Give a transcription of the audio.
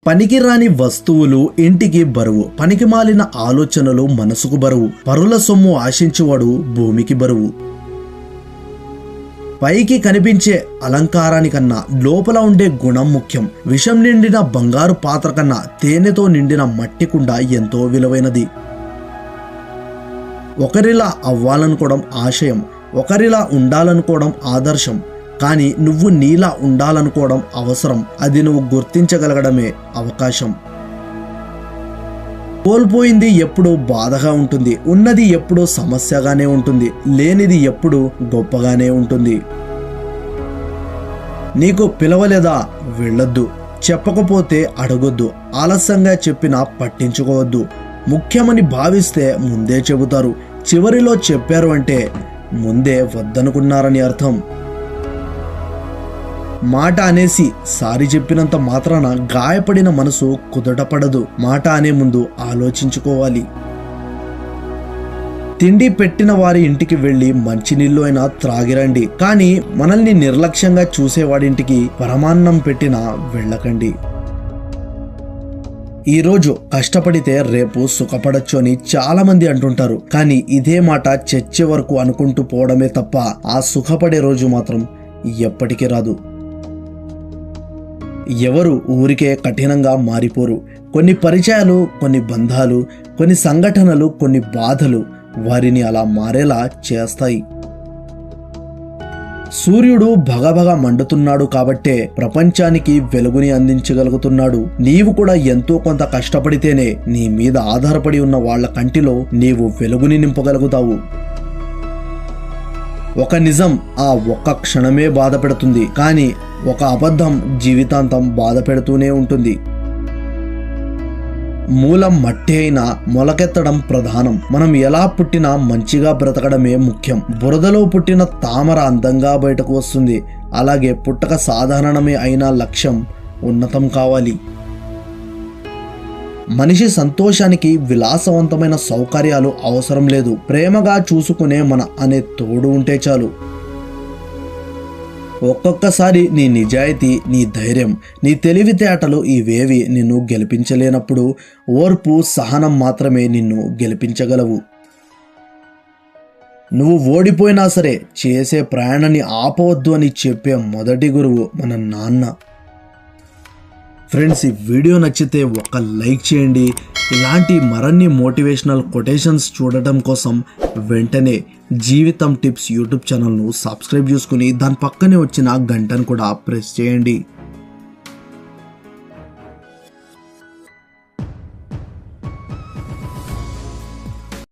పనికిరాని వస్తువులు ఇంటికి బరువు, పనికిమాలిన ఆలోచనలు మనసుకు బరువు, పరుల సొమ్ము ఆశించేవాడు భూమికి బరువు. పైకి కనిపించే అలంకారానికన్నా లోపల ఉండే గుణం ముఖ్యం. విషం నిండిన బంగారు పాత్ర కన్నా తేనెతో నిండిన మట్టి కుండ ఎంతో విలువైనది. ఒకరిలా అవ్వాలనుకోవడం ఆశయం, ఒకరిలా ఉండాలనుకోవడం ఆదర్శం. కానీ నువ్వు నీలా ఉండాలనుకోవడం అవసరం. అది నువ్వు గుర్తించగలగడమే అవకాశం. కోల్పోయింది ఎప్పుడూ బాధగా ఉంటుంది, ఉన్నది ఎప్పుడూ సమస్యగానే ఉంటుంది, లేనిది ఎప్పుడూ గొప్పగానే ఉంటుంది. నీకు పిలవలేదా వెళ్ళొద్దు, చెప్పకపోతే అడగొద్దు, ఆలస్యంగా చెప్పినా పట్టించుకోవద్దు. ముఖ్యమని భావిస్తే ముందే చెబుతారు, చివరిలో చెప్పారు అంటే ముందే వద్దనుకున్నారని అర్థం. మాట అనేసి సారీ చెప్పినంత మాత్రాన గాయపడిన మనసు కుదుటపడదు. మాట అనే ముందు ఆలోచించుకోవాలి. తిండి పెట్టిన వారి ఇంటికి వెళ్ళి మంచినీళ్ళు అయినా త్రాగిరండి, కానీ మనల్ని నిర్లక్ష్యంగా చూసేవాడింటికి పరమాన్నం పెట్టినా వెళ్ళకండి. ఈరోజు కష్టపడితే రేపు సుఖపడచ్చు అని చాలా మంది అంటుంటారు, కానీ ఇదే మాట చచ్చే వరకు అనుకుంటూ పోవడమే తప్ప ఆ సుఖపడే రోజు మాత్రం ఎప్పటికీ రాదు. ఎవరు ఊరికే కఠినంగా మారిపోరు. కొన్ని పరిచయాలు, కొన్ని బంధాలు, కొన్ని సంఘటనలు, కొన్ని బాధలు వారిని అలా మారేలా చేస్తాయి. సూర్యుడు భగభగ మండుతున్నాడు కాబట్టే ప్రపంచానికి వెలుగుని అందించగలుగుతున్నాడు. నీవు కూడా ఎంతో కొంత కష్టపడితేనే నీ మీద ఆధారపడి ఉన్న వాళ్ళ కంటిలో నీవు వెలుగుని నింపగలుగుతావు. ఒక నిజం ఆ ఒక్క క్షణమే బాధ పెడుతుంది, కానీ ఒక అబద్ధం జీవితాంతం బాధ పెడుతూనే ఉంటుంది. మూలం మట్టి అయినా మొలకెత్తడం ప్రధానం. మనం ఎలా పుట్టినా మంచిగా బ్రతకడమే ముఖ్యం. బురదలో పుట్టిన తామర అందంగా బయటకు వస్తుంది. అలాగే పుట్టక సాధారణమే అయినా లక్ష్యం ఉన్నతం కావాలి. మనిషి సంతోషానికి విలాసవంతమైన సౌకర్యాలు అవసరం లేదు. ప్రేమగా చూసుకునే మన అనే తోడు ఉంటే చాలు. ఒక్కొక్కసారి నీ నిజాయితీ, నీ ధైర్యం, నీ తెలివితేటలు ఇవేవి నిన్ను గెలిపించలేనప్పుడు ఓర్పు, సహనం మాత్రమే నిన్ను గెలిపించగలవు. నువ్వు ఓడిపోయినా సరే చేసే ప్రయాణాన్ని ఆపవద్దు అని చెప్పే మొదటి గురువు మన నాన్న. ఫ్రెండ్స్, ఈ వీడియో నచ్చితే ఒక లైక్ చేయండి. ఇలాంటి మరిన్ని మోటివేషనల్ కొటేషన్స్ చూడటం కోసం వెంటనే జీవితం టిప్స్ యూట్యూబ్ ఛానల్ను సబ్స్క్రైబ్ చేసుకుని దాని పక్కనే వచ్చిన గంటను కూడా ప్రెస్ చేయండి.